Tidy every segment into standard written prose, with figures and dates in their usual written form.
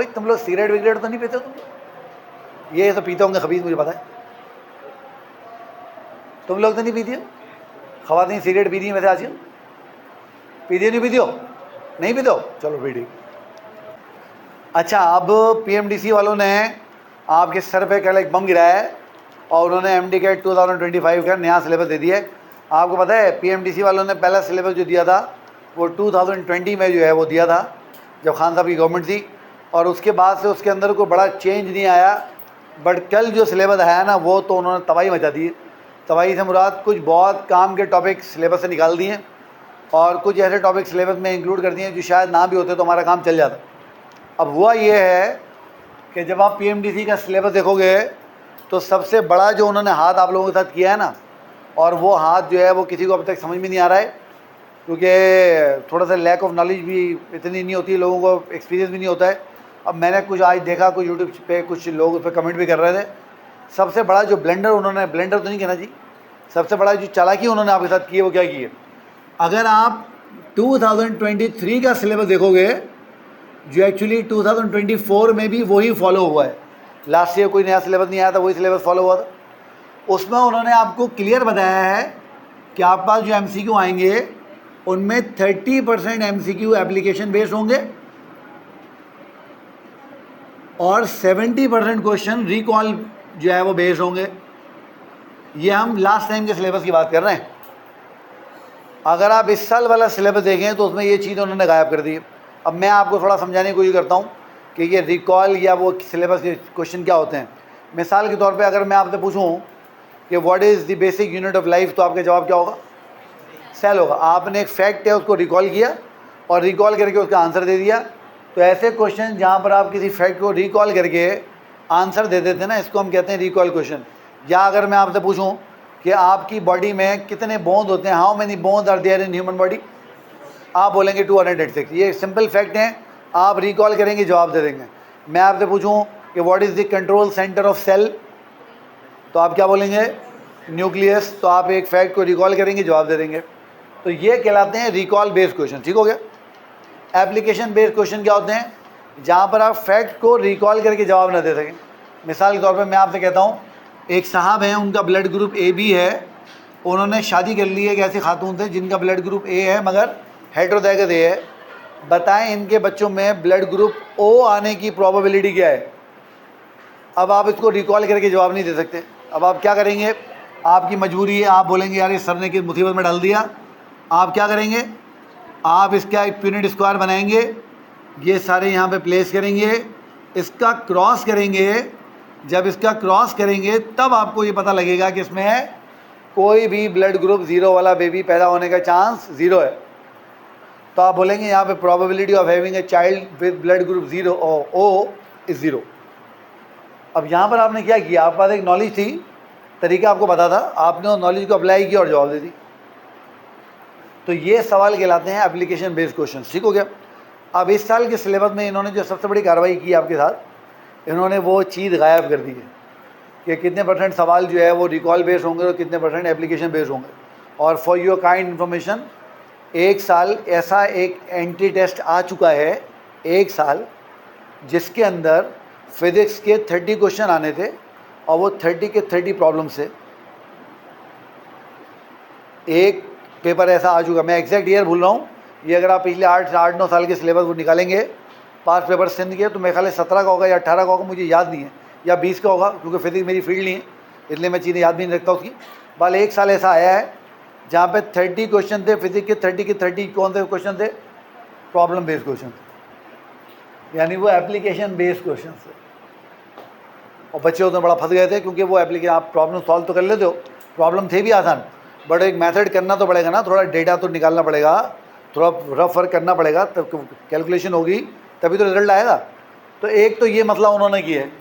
भाई तुम लोग सिगरेट विगरेट तो नहीं पीते हो तुम? ये तो पीते होंगे खबीज, मुझे पता है। तुम लोग तो नहीं पीती हो? ख़वातीन सिगरेट पीती हैं वैसे आजकल? पीती हो नहीं पीती हो? नहीं पीते हो, चलो फिर ठीक। अच्छा, अब पीएमडीसी वालों ने आपके सर पे कल एक बम गिराया है और उन्होंने एमडी कैट 2025 का नया सिलेबस दे दिया है। आपको पता है पीएमडीसी वालों ने पहला सिलेबस जो दिया था वो 2020 में जो है वो दिया था, जब खान साहब की गवर्नमेंट थी, और उसके बाद से उसके अंदर कोई बड़ा चेंज नहीं आया। बट कल जो सिलेबस आया ना वो तो उन्होंने तबाही मचा दी है। तबाही से मुराद कुछ बहुत काम के टॉपिक सिलेबस से निकाल दिए और कुछ ऐसे टॉपिक सिलेबस में इंक्लूड कर दिए जो शायद ना भी होते तो हमारा काम चल जाता। अब हुआ ये है कि जब आप पीएमडीसी का सिलेबस देखोगे तो सबसे बड़ा जो उन्होंने हाथ आप लोगों के साथ किया है ना, और वो हाथ जो है वो किसी को अब तक समझ में नहीं आ रहा है, क्योंकि थोड़ा सा लैक ऑफ नॉलेज भी इतनी नहीं होती है, लोगों को एक्सपीरियंस भी नहीं होता है। अब मैंने कुछ आज देखा, कुछ यूट्यूब पे कुछ लोग उस पर कमेंट भी कर रहे थे। सबसे बड़ा जो ब्लेंडर उन्होंने, ब्लेंडर तो नहीं कहना जी, सबसे बड़ा जो चालाकी उन्होंने आपके साथ की है वो क्या की है? अगर आप 2023 का सिलेबस देखोगे जो एक्चुअली 2024 में भी वही फॉलो हुआ है, लास्ट ईयर कोई नया सिलेबस नहीं आया था, वही सिलेबस फॉलो हुआ था। उसमें उन्होंने आपको क्लियर बताया है कि आपके पास जो एमसीक्यू आएंगे उनमें 30% एमसीक्यू एप्लीकेशन बेस्ड होंगे और 70% क्वेश्चन रिकॉल जो है वो बेस्ड होंगे। ये हम लास्ट टाइम के सिलेबस की बात कर रहे हैं। अगर आप इस साल वाला सिलेबस देखें तो उसमें ये चीज़ उन्होंने गायब कर दी। अब मैं आपको थोड़ा समझाने की कोशिश करता हूँ कि ये रिकॉल या वो सिलेबस के क्वेश्चन क्या होते हैं। मिसाल के तौर पे अगर मैं आपसे पूछूँ कि what is the basic unit of life, तो आपका जवाब क्या होगा? सेल होगा। आपने एक फैक्ट है उसको रिकॉल किया और रिकॉल करके उसका आंसर दे दिया। तो ऐसे क्वेश्चन जहाँ पर आप किसी फैक्ट को रिकॉल करके आंसर दे देते हैं ना, इसको हम कहते हैं रिकॉल क्वेश्चन। या अगर मैं आपसे पूछूँ कि आपकी बॉडी में कितने बोन्स होते हैं, how many bones are there in human body, आप बोलेंगे 286। ये सिंपल फैक्ट हैं, आप रिकॉल करेंगे जवाब दे देंगे। मैं आपसे पूछूं कि what is the control centre of cell, तो आप क्या बोलेंगे? न्यूक्लियस। तो आप एक फैक्ट को रिकॉल करेंगे जवाब दे देंगे। तो ये कहलाते हैं रिकॉल बेस्ड क्वेश्चन। ठीक हो गया? एप्लीकेशन बेस्ड क्वेश्चन क्या होते हैं? जहाँ पर आप फैक्ट को रिकॉल करके जवाब ना दे सकें। मिसाल के तौर पर मैं आपसे कहता हूँ, एक साहब हैं, उनका ब्लड ग्रुप ए बी है, उन्होंने शादी कर ली है एक ऐसे खातून थे जिनका ब्लड ग्रुप ए है मगर हेटेरोजाइगस ए है। बताएं इनके बच्चों में ब्लड ग्रुप ओ आने की प्रोबेबिलिटी क्या है? अब आप इसको रिकॉल करके जवाब नहीं दे सकते। अब आप क्या करेंगे? आपकी मजबूरी है, आप बोलेंगे यार इस सर ने किस मुसीबत में डाल दिया। आप क्या करेंगे? आप इसका एक यूनिट स्क्वायर बनाएंगे, ये सारे यहाँ पे प्लेस करेंगे, इसका क्रॉस करेंगे। जब इसका क्रॉस करेंगे तब आपको ये पता लगेगा कि इसमें कोई भी ब्लड ग्रुप ज़ीरो वाला बेबी पैदा होने का चांस ज़ीरो है। तो आप बोलेंगे यहाँ पे probability of having a child with blood group zero O is zero. अब यहाँ पर आपने क्या किया? आपके पास एक नॉलेज थी, तरीका आपको पता था, आपने उस नॉलेज को अप्लाई किया और जवाब दे दी। तो ये सवाल कहलाते हैं एप्लीकेशन बेस्ड क्वेश्चन। ठीक हो गया? अब इस साल के सिलेबस में इन्होंने जो सबसे बड़ी कार्रवाई की आपके साथ, इन्होंने वो चीज़ गायब कर दी है कि कितने % सवाल जो है वो रिकॉल बेस्ड होंगे और कितने % एप्लीकेशन बेस्ड होंगे। और फॉर योर काइंड इन्फॉर्मेशन, एक साल ऐसा एक एंटी टेस्ट आ चुका है, एक साल जिसके अंदर फिज़िक्स के 30 क्वेश्चन आने थे और वो 30 के 30 प्रॉब्लम से एक पेपर ऐसा आ चुका। मैं एग्जैक्ट ईयर भूल रहा हूँ, ये अगर आप पिछले 8-9 साल के सिलेबस को निकालेंगे, 5 पेपर सिंध के, तो मेरे ख्याल 17 का होगा या 18 का होगा, मुझे याद नहीं है, या 20 का होगा, क्योंकि फिज़िक्स मेरी फील्ड नहीं है इसलिए मैं चीज़ें याद भी नहीं रखता उसकी। बल एक साल ऐसा आया है जहाँ पे 30 क्वेश्चन थे फिज़िक्स के, 30 के 30 कौन से क्वेश्चन थे? प्रॉब्लम बेस्ड क्वेश्चन थे, यानी वो एप्लीकेशन बेस्ड क्वेश्चन थे। और बच्चे उसमें बड़ा फंस गए थे क्योंकि वो एप्लीकेशन, आप प्रॉब्लम सॉल्व तो कर लेते हो, प्रॉब्लम थे भी आसान, बट एक मेथड करना तो पड़ेगा ना, थोड़ा डेटा तो निकालना पड़ेगा, थोड़ा रफ वर्क करना पड़ेगा, तब कैलकुलेशन होगी तभी तो रिजल्ट आएगा। तो एक तो ये मसला उन्होंने किया है।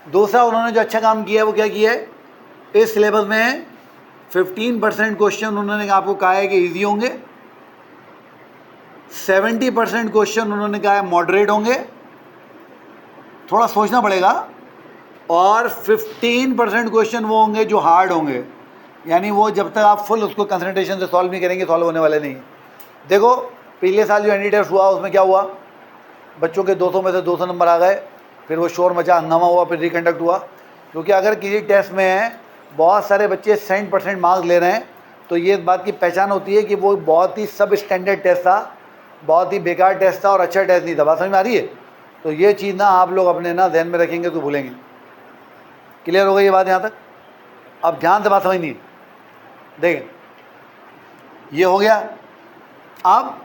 दूसरा उन्होंने जो अच्छा काम किया है वो क्या किया है? इस सिलेबस में 15% क्वेश्चन उन्होंने आपको कहा है कि ईजी होंगे, 70% क्वेश्चन उन्होंने कहा है मॉडरेट होंगे, थोड़ा सोचना पड़ेगा, और 15% क्वेश्चन वो होंगे जो हार्ड होंगे, यानी वो जब तक आप फुल उसको कंसंट्रेशन से सॉल्व नहीं करेंगे सॉल्व होने वाले नहीं। देखो पिछले साल जो एंटी टेस्ट हुआ उसमें क्या हुआ? बच्चों के 200 में से 200 नंबर आ गए, फिर वो शोर मचा, हंगामा हुआ, फिर रिकंडक्ट हुआ। क्योंकि अगर किसी टेस्ट में बहुत सारे बच्चे 60% मार्क्स ले रहे हैं तो ये बात की पहचान होती है कि वो बहुत ही सब स्टैंडर्ड टेस्ट था, बहुत ही बेकार टेस्ट था और अच्छा टेस्ट नहीं था। बात समझ में आ रही है? तो ये चीज़ ना आप लोग अपने ना ध्यान में रखेंगे तो भूलेंगे। क्लियर हो गई ये बात यहाँ तक? अब ध्यान से बात समझनी है। देखें, ये हो गया। अब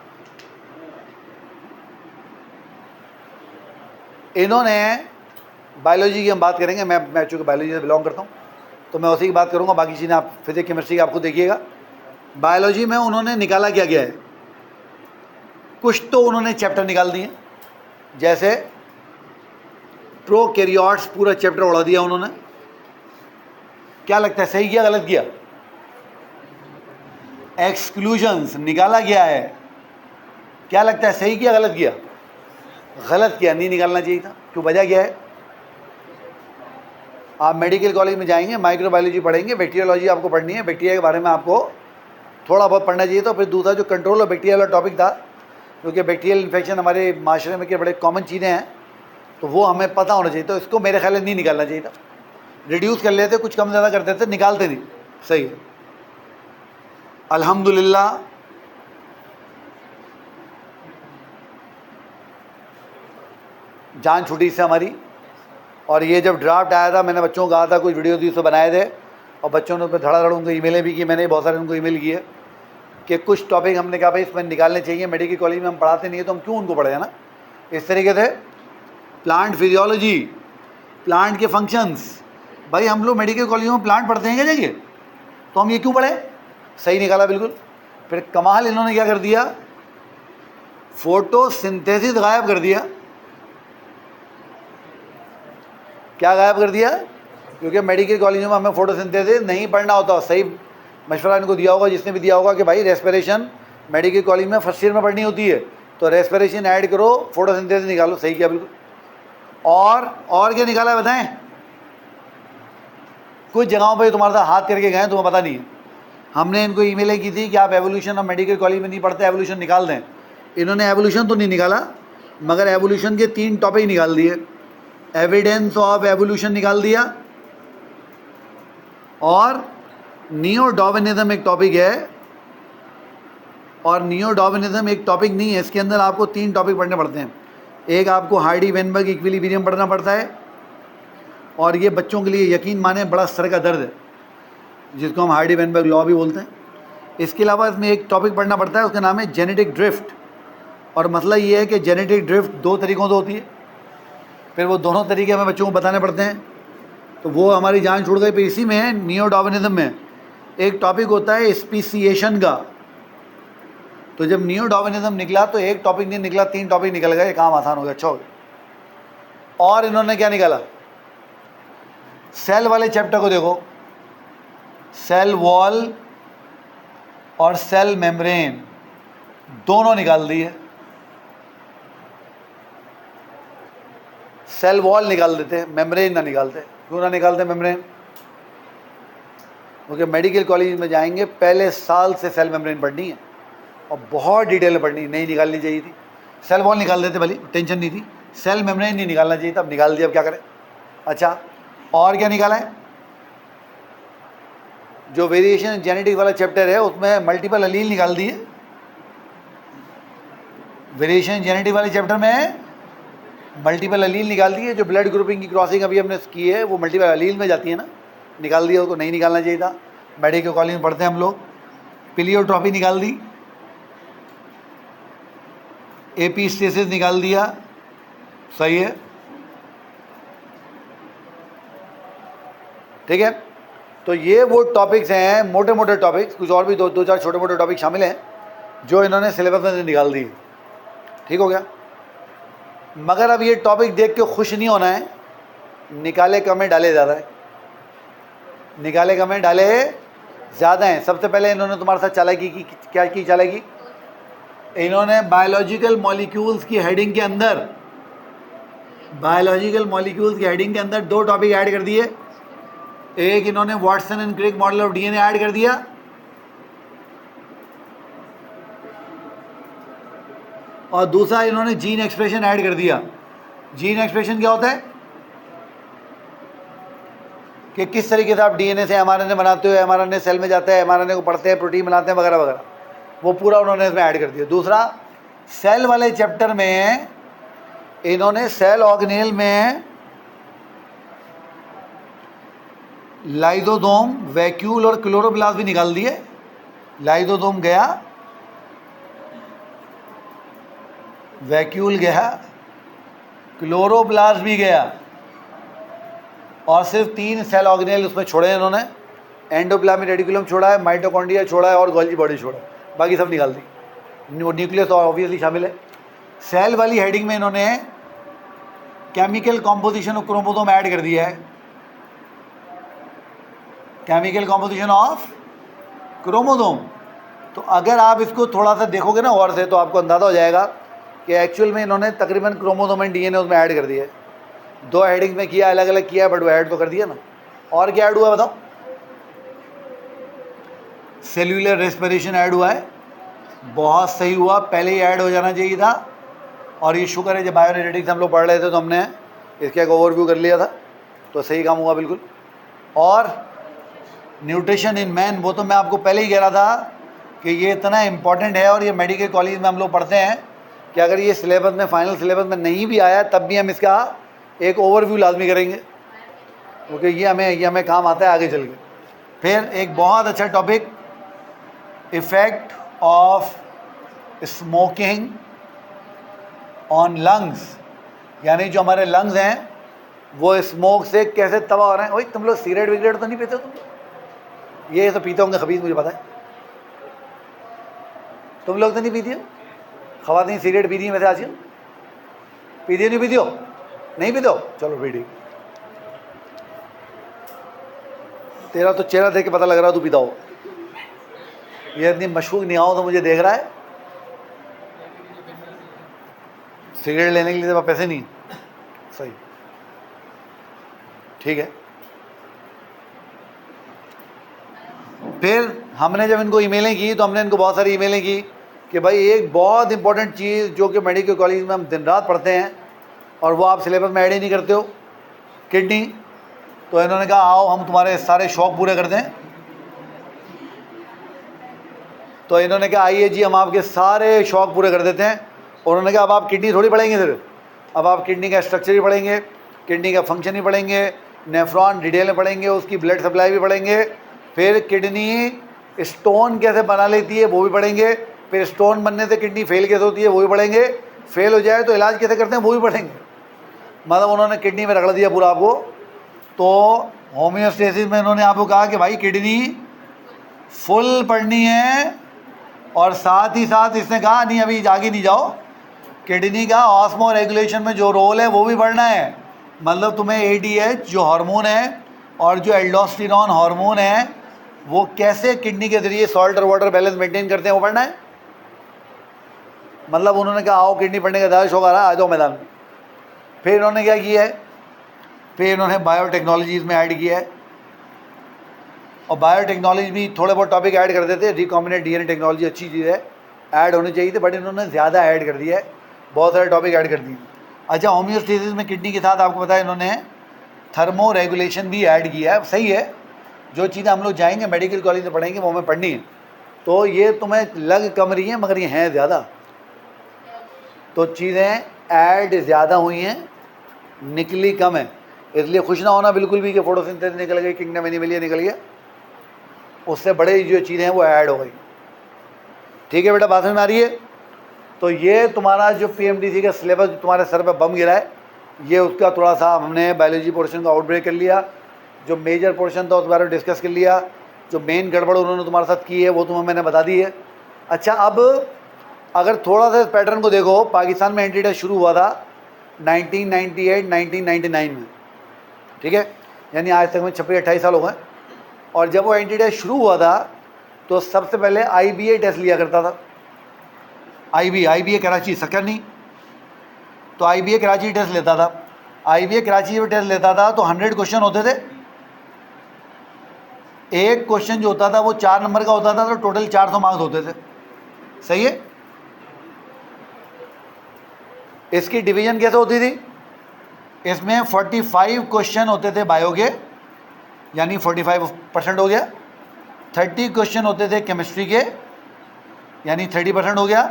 इन्होंने बायोलॉजी की हम बात करेंगे। मैं चूँकि बायोलॉजी से बिलोंग करता हूँ तो मैं उसी की बात करूँगा, बाकी चीज़ें आप फिजिक्स केमिस्ट्री की आप खुद देखिएगा। बायोलॉजी में उन्होंने निकाला क्या गया है, कुछ तो उन्होंने चैप्टर निकाल दिए, जैसे प्रोकैरियोट्स पूरा चैप्टर उड़ा दिया उन्होंने। क्या लगता है सही किया गलत किया? एक्सक्लूजन्स निकाला गया है, क्या लगता है सही किया गलत किया? गलत किया, नहीं निकालना चाहिए था। क्यों? वजह क्या है? आप मेडिकल कॉलेज में जाएंगे, माइक्रोबायोलॉजी पढ़ेंगे, बैक्टीरियोलॉजी आपको पढ़नी है, बैक्टीरिया के बारे में आपको थोड़ा बहुत पढ़ना चाहिए। तो फिर दूसरा जो कंट्रोल ऑफ बैक्टीरिया वाला टॉपिक था, क्योंकि बैक्टीरियल इन्फेक्शन हमारे माशरे में के बड़े कॉमन चीज़ें हैं, तो वो हमें पता होना चाहिए। तो इसको मेरे ख्याल में नहीं निकालना चाहिए था, रिड्यूस कर लेते, कुछ कम ज़्यादा कर देते, निकालते नहीं। सही है, अल्हम्दुलिल्लाह। जान छूटी इससे हमारी। और ये जब ड्राफ्ट आया था, मैंने बच्चों को कहा था, कुछ वीडियो से बनाए थे और बच्चों ने उस पर धड़ाधड़ उनको ईमेलें भी की, मैंने बहुत सारे उनको ईमेल किए कि कुछ टॉपिक हमने कहा भाई इसमें निकालने चाहिए, मेडिकल कॉलेज में हम पढ़ाते नहीं है तो हम क्यों उनको पढ़े ना। इस तरीके से प्लांट फिजियोलॉजी, प्लांट के फंक्शंस, भाई हम लोग मेडिकल कॉलेजों में प्लांट पढ़ते हैं क्या जगह, तो हम ये क्यों पढ़े? सही निकाला बिल्कुल। फिर कमाल इन्होंने क्या कर दिया, फोटोसिंथेसिस गायब कर दिया। क्या गायब कर दिया? क्योंकि मेडिकल कॉलेजों में हमें फोटोसिंथेसिस नहीं पढ़ना होता। सही मशवरा इनको दिया होगा जिसने भी दिया होगा कि भाई रेस्पिरेशन मेडिकल कॉलेज में फर्स्ट ईयर में पढ़नी होती है, तो रेस्पिरेशन ऐड करो, फोटोसिंथेसिस निकालो। सही किया बिल्कुल। और क्या निकाला है बताएं? कुछ जगहों पे तुम्हारे साथ हाथ करके गए, तुम्हें पता नहीं है। हमने इनको ईमेलें की थी कि आप एवोल्यूशन ऑफ मेडिकल कॉलेज में नहीं पढ़ते, एवोल्यूशन निकाल दें। इन्होंने एवोल्यूशन तो नहीं निकाला, मगर एवोल्यूशन के 3 टॉपिक निकाल दिए। एविडेंस ऑफ एवोल्यूशन निकाल दिया, और नियो डार्विनिज्म एक टॉपिक है। और नियो डार्विनिज्म एक टॉपिक नहीं है, इसके अंदर आपको 3 टॉपिक पढ़ने पड़ते हैं। एक आपको हार्डी वेनबर्ग इक्विलिब्रियम पढ़ना पड़ता है, और ये बच्चों के लिए यकीन माने बड़ा सर का दर्द है, जिसको हम हार्डी वेनबर्ग लॉ भी बोलते हैं। इसके अलावा इसमें एक टॉपिक पढ़ना पड़ता है, उसका नाम है जेनेटिक ड्रिफ्ट। और मतलब ये है कि जेनेटिक ड्रिफ्ट 2 तरीक़ों से होती है, फिर वो दोनों तरीके हमें बच्चों को बताने पड़ते हैं। तो वो हमारी जान छूट गई। फिर इसी में नियो डार्विनिज्म में एक टॉपिक होता है स्पीसिएशन का। तो जब नियो डार्विनिज्म निकला तो एक टॉपिक नहीं निकला, 3 टॉपिक निकल गए, काम आसान हो गया, अच्छा हो गया। और इन्होंने क्या निकाला, सेल वाले चैप्टर को देखो, सेल वॉल और सेल मेम्ब्रेन दोनों निकाल दिए। सेल वॉल निकाल देते, मेम्ब्रेन ना निकालते। क्यों ना निकालते मेम्ब्रेन? क्योंकि मेडिकल कॉलेज में जाएंगे, पहले साल से सेल मेम्ब्रेन पढ़नी है और बहुत डिटेल में पढ़नी, नहीं निकालनी चाहिए थी। सेल वॉल निकाल देते, भले टेंशन नहीं थी। सेल मेम्ब्रेन नहीं निकालना चाहिए था, अब निकाल दिया, अब क्या करें। अच्छा, और क्या निकाला है? जो वेरिएशन जेनेटिक वाला चैप्टर है उसमें मल्टीपल अलील निकाल दिए। वेरिएशन जेनेटिक वाले चैप्टर में मल्टीपल अलील निकाल दिए। जो ब्लड ग्रुपिंग की क्रॉसिंग अभी हमने की है वो मल्टीपल अलील में जाती है ना, निकाल दिया, उसको नहीं निकालना चाहिए था। मेडिकल कॉलेज में पढ़ते हैं हम लोग। पिलियोट्रॉपी निकाल दी, एपिस्टेसिस निकाल दिया। सही है, ठीक है। तो ये वो टॉपिक्स हैं, मोटे मोटे टॉपिक्स, कुछ और भी दो चार छोटे मोटे टॉपिक शामिल हैं जो इन्होंने सिलेबस में से निकाल दिए। ठीक हो गया। मगर अब ये टॉपिक देख के खुश नहीं होना है, निकाले कमें डाले ज़्यादा है, निकाले कमें डाले ज़्यादा हैं। सबसे पहले इन्होंने तुम्हारे साथ चालाकी की। क्या की चालाकी? इन्होंने बायोलॉजिकल मॉलिक्यूल्स की हेडिंग के अंदर, बायोलॉजिकल मॉलिक्यूल्स की हेडिंग के अंदर 2 टॉपिक ऐड कर दिए। एक इन्होंने Watson and Crick model of DNA add कर दिया, और दूसरा इन्होंने जीन एक्सप्रेशन ऐड कर दिया। जीन एक्सप्रेशन क्या होता है कि किस तरीके से आप डीएनए से एमआरएनए बनाते हो, एमआरएनए सेल में जाता है, एमआरएनए को पढ़ते हैं, प्रोटीन बनाते हैं वगैरह वगैरह, वो पूरा उन्होंने इसमें ऐड कर दिया। दूसरा सेल वाले चैप्टर में इन्होंने सेल ऑर्गेनेल में लाइसोसोम, वैक्यूल और क्लोरोप्लास्ट भी निकाल दिए। लाइसोसोम गया, वैक्यूल गया, क्लोरोप्लास्ट भी गया, और सिर्फ 3 सेल ऑर्गेनेल उसमें छोड़े हैं इन्होंने। एंडोप्लाज्मिक रेटिकुलम छोड़ा है, माइटोकॉन्ड्रिया छोड़ा है और गोल्जी बॉडी छोड़ा है, बाकी सब निकाल दी। न्यूक्लियस तो ऑब्वियसली शामिल है। सेल वाली हेडिंग में इन्होंने chemical composition of chromosome add कर दिया है। Chemical composition of chromosome. तो अगर आप इसको थोड़ा सा देखोगे ना और से, तो आपको अंदाज़ा हो जाएगा कि एक्चुअल में इन्होंने तकरीबन क्रोमोसोम एंड डीएनए उसमें ऐड कर दिया है। 2 हेडिंग में किया, अलग अलग किया, बट वो ऐड तो कर दिया ना। और क्या ऐड हुआ बताओ? सेल्यूलर रेस्पिरेशन ऐड हुआ है, बहुत सही हुआ, पहले ही ऐड हो जाना चाहिए था। और ये शुक्र है जब बायोएनर्जेटिक्स हम लोग पढ़ रहे थे तो हमने इसका एक ओवरव्यू कर लिया था, तो सही काम हुआ बिल्कुल। और न्यूट्रिशन इन मैन, वो तो मैं आपको पहले ही कह रहा था कि ये इतना इम्पॉर्टेंट है, और ये मेडिकल कॉलेज में हम लोग पढ़ते हैं कि अगर ये सिलेबस में, फाइनल सिलेबस में नहीं भी आया तब भी हम इसका एक ओवरव्यू लाजमी करेंगे, क्योंकि ये हमें काम आता है आगे चल के। फिर एक बहुत अच्छा topic, effect of smoking on lungs, यानी जो हमारे लंग्स हैं वो स्मोक से कैसे तबाह हो रहे हैं। ओए तुम लोग सिगरेट विगरेट तो नहीं पीते हो तुम? ये तो पीते होंगे खबीज, मुझे पता है। तुम लोग तो नहीं पीती हो? ख़वातीन सिगरेट पीती हैं वैसे आजकल? पीती हो नहीं पीती हो? नहीं पीते हो? चलो फिर ठीक। तेरा तो चेहरा देख के पता लग रहा है तू पीता हो। ये इतनी मशहूर निगाहों तो मुझे देख रहा है। सिगरेट लेने के लिए तेरे पास पैसे नहीं? सही, ठीक है। फिर हमने जब इनको ईमेलें की तो हमने इनको बहुत सारी ईमेलें की कि भाई एक बहुत इंपॉर्टेंट चीज़ जो कि मेडिकल कॉलेज में हम दिन रात पढ़ते हैं और वो आप सिलेबस में ऐड ही नहीं करते हो, किडनी। तो इन्होंने कहा आओ हम तुम्हारे सारे शौक़ पूरे कर दें। तो इन्होंने कहा आइए जी हम आपके सारे शौक़ पूरे कर देते हैं। और उन्होंने कहा अब आप किडनी थोड़ी पढ़ेंगे सिर्फ, अब आप किडनी का स्ट्रक्चर भी पढ़ेंगे, किडनी का फंक्शन भी पढ़ेंगे, नेफ्रॉन डिटेल में पढ़ेंगे, उसकी ब्लड सप्लाई भी पढ़ेंगे, फिर किडनी स्टोन कैसे बना लेती है वो भी पढ़ेंगे, फिर स्टोन बनने से किडनी फेल कैसे होती है वो भी पढ़ेंगे, फेल हो जाए तो इलाज कैसे करते हैं वो भी पढ़ेंगे। मतलब उन्होंने किडनी में रगड़ दिया पूरा आपको। तो होम्योस्टेसिस में इन्होंने आपको कहा कि भाई किडनी फुल पढ़नी है, और साथ ही साथ इसने कहा नहीं अभी आगे नहीं जाओ, किडनी का ऑस्मो रेगुलेशन में जो रोल है वो भी पढ़ना है। मतलब तुम्हें एडीएच जो हार्मोन है और जो एल्डोस्टेरोन हार्मोन है वो कैसे किडनी के जरिए सॉल्ट और वाटर बैलेंस मेंटेन करते हैं वो पढ़ना है। मतलब उन्होंने कहा आओ किडनी पढ़ने का ज़्यादा शौक आ रहा है, आ जाओ मैदान में। फिर इन्होंने क्या किया है, फिर इन्होंने बायोटेक्नोलॉजीज़ में ऐड किया है। और बायोटेक्नोलॉजी भी थोड़े बहुत टॉपिक ऐड कर देते हैं। रिकॉम्बिनेंट डीएनए टेक्नोलॉजी अच्छी चीज़ है, ऐड होनी चाहिए थी, बट इन्होंने ज़्यादा ऐड कर दिया है, बहुत सारे टॉपिक ऐड कर दिए। अच्छा होम्योस्टेसिस में किडनी के साथ आपको पता है इन्होंने थर्मो रेगुलेशन भी ऐड किया है। सही है, जो चीज़ें हम लोग जाएंगे मेडिकल कॉलेज में पढ़ेंगे वो हमें पढ़नी है। तो ये तुम्हें लग कम रही हैं मगर ये हैं ज़्यादा, तो चीज़ें ऐड ज़्यादा हुई हैं, निकली कम है। इसलिए खुश ना होना बिल्कुल भी कि फोटोसिंथेसिस निकल गई, किंगडम एनिमलिया निकल गया, उससे बड़े जो चीज़ें हैं वो ऐड हो गई। ठीक है बेटा, बात समझ में आ रही है? तो ये तुम्हारा जो पीएमडीसी का सिलेबस तुम्हारे सर पे बम गिरा है, ये उसका थोड़ा सा हमने बायोलॉजी पोर्शन का आउटब्रेक कर लिया, जो मेजर पोर्शन था उस बारे में डिस्कस कर लिया, जो मेन गड़बड़ उन्होंने तुम्हारे साथ की है वो तुम्हें मैंने बता दी है। अच्छा अब अगर थोड़ा सा इस पैटर्न को देखो, पाकिस्तान में एंटी टेस्ट शुरू हुआ था 1998-1999 में, ठीक है, यानी आज तक में 26-28 साल हो गए। और जब वो एंटी टेस्ट शुरू हुआ था तो सबसे पहले IBA टेस्ट लिया करता था। IBA कराची, सक्कर नहीं, तो IBA कराची टेस्ट लेता था। IBA कराची में टेस्ट लेता था तो 100 क्वेश्चन होते थे। एक क्वेश्चन जो होता था वो 4 नंबर का होता था, तो टोटल 400 मार्क्स होते थे। सही है, इसकी डिवीज़न कैसे होती थी? इसमें 45 क्वेश्चन होते थे बायो के, यानी 45% हो गया। 30 क्वेश्चन होते थे केमिस्ट्री के, यानी 30% हो गया।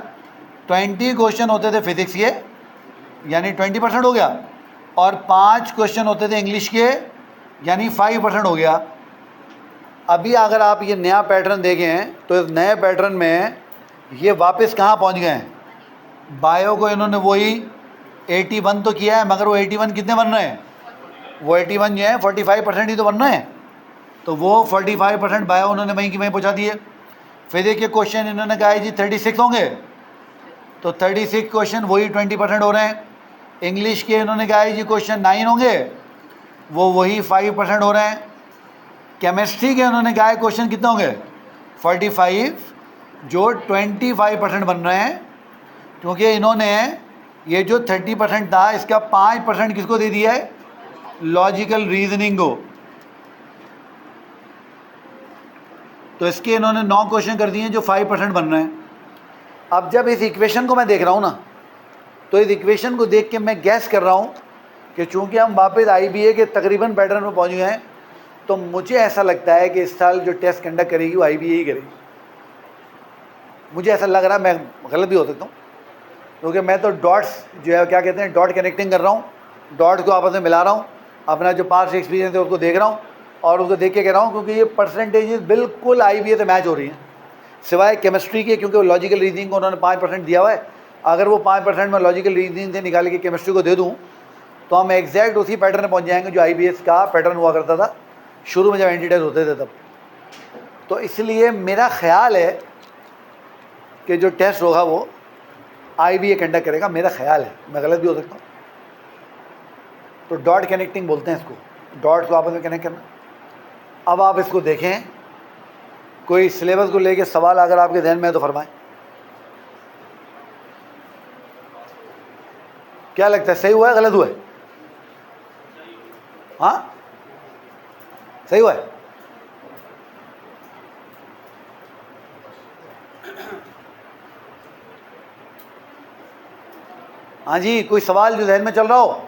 20 क्वेश्चन होते थे फिजिक्स के, यानी 20% हो गया। और 5 क्वेश्चन होते थे इंग्लिश के, यानी 5% हो गया। अभी अगर आप ये नया पैटर्न देखें तो इस नए पैटर्न में ये वापस कहाँ पहुँच गए हैं? बायो को इन्होंने वही 81 तो किया है, मगर वो 81 कितने बन रहे हैं? वो 81 जो है 45% ही तो बन रहे हैं। तो वो 45% बायो उन्होंने वहीं की वहीं पहुँचा दिए। फिजिक्स के क्वेश्चन इन्होंने कहा है जी 36 होंगे, तो 36 क्वेश्चन वही 20% हो रहे हैं। इंग्लिश के इन्होंने कहा है जी क्वेश्चन 9 होंगे, वो वही 5% हो रहे हैं। केमिस्ट्री के उन्होंने कहा है क्वेश्चन कितने होंगे? 45, जो 25% बन रहे हैं, क्योंकि इन्होंने ये जो 30% था इसका 5% किसको दे दिया है? लॉजिकल रीजनिंग को। तो इसके इन्होंने 9 क्वेश्चन कर दिए जो 5% बन रहे हैं। अब जब इस इक्वेशन को मैं देख रहा हूँ ना, तो इस इक्वेशन को देख के मैं गैस कर रहा हूँ कि चूंकि हम वापस IBA के तकरीबन पैटर्न में पहुँच गए हैं, तो मुझे ऐसा लगता है कि इस साल जो टेस्ट कंडक्ट करेगी वो IBA ही करेगी। मुझे ऐसा लग रहा है, मैं गलत भी हो सकता हूँ, क्योंकि मैं तो डॉट्स जो है क्या कहते हैं डॉट कनेक्टिंग कर रहा हूँ, डॉट को आपस में मिला रहा हूँ, अपना जो पास्ट एक्सपीरियंस है उसको देख रहा हूँ और उसको देख के कह रहा हूँ, क्योंकि ये परसेंटेजेस बिल्कुल IBA से मैच हो रही हैं, सिवाय केमिस्ट्री के, क्योंकि वो लॉजिकल रीजनिंग को उन्होंने 5% दिया हुआ है। अगर वो 5% में लॉजिकल रीजनिंग से निकाल के केमिस्ट्री को दे दूँ तो हम एग्जैक्ट उसी पैटर्न में पहुँच जाएंगे जो IBS का पैटर्न हुआ करता था शुरू में जब एंटी टेस्ट होते थे तब। तो इसलिए मेरा ख्याल है कि जो टेस्ट होगा वो IBA कंडक्ट करेगा, मेरा ख्याल है, मैं गलत भी हो सकता हूँ। तो डॉट कनेक्टिंग बोलते हैं इसको, डॉट्स को आपस में कनेक्ट करना। अब आप इसको देखें, कोई सिलेबस को लेके सवाल अगर आपके ध्यान में है तो फरमाएं। क्या लगता है, सही हुआ है गलत हुआ है? हाँ सही हुआ है। हाँ जी, कोई सवाल जो ध्यान में चल रहा हो?